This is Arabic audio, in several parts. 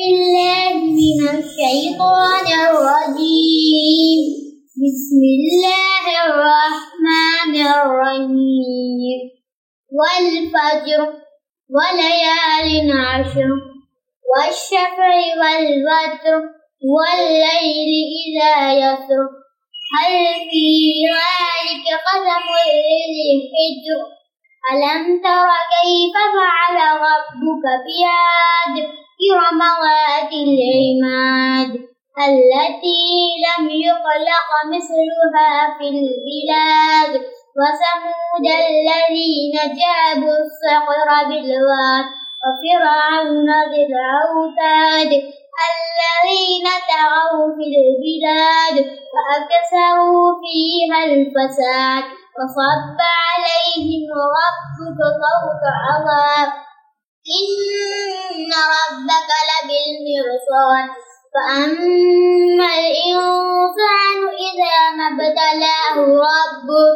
بالله من الشيطان الرجيم. بسم الله الرحمن الرحيم. والفجر وليال عشر والشفع والوتر والليل إذا يسر هل في ذلك قسم لذي حجر ألم تر كيف فعل ربك بعاد إرم ذات العماد التي لم يخلق مثلها في البلاد وثمود الذين جابوا الصخر بالواد وفرعون ذي الأوتاد الذين طغوا في البلاد فأكثروا فيها الفساد وصب عليهم ربك سوط عذاب إن ربك لبالمرصاد فأما الإنسان إذا ما ابتلاه ربه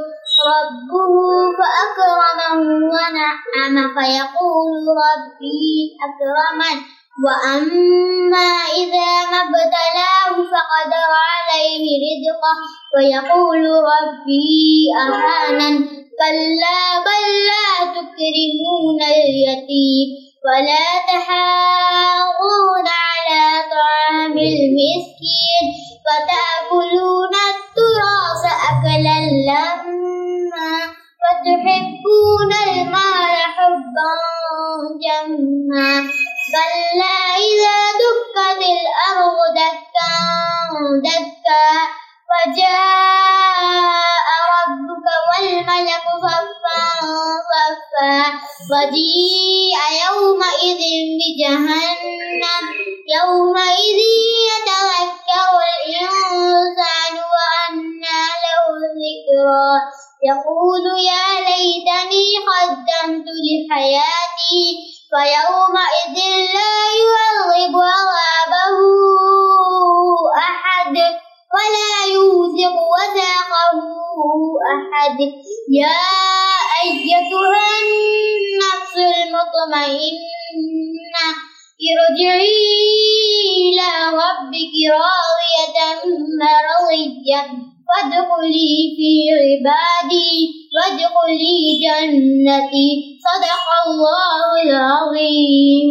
فأكرمه ونعمه فيقول ربي أكرمن وأما إذا ما ابتلاه فقدر عليه رزقه فيقول ربي أهانن كلا بل لا تكرمون اليتيم ولا تحاضون على طعام المسكين فتأكلون التراث أكلا لما وتحبون المال حبا جما كلا إذا دكت الأرض دكا دكا وجاء ربك والملك صفا صفا وجيء يومئذ بجهنم يومئذ يتذكر الإنسان وأنى له الذكرى يقول يا ليتني قدمت لحياتي فيومئذ لا يعذب عذابه أحد ولا يوثق وثاقه أحد يا أيتها النفس المطمئنة ارجعي إلى ربك راضية مرضية فادخلي في عبادي وادخلي جنتي صدق الله العظيم.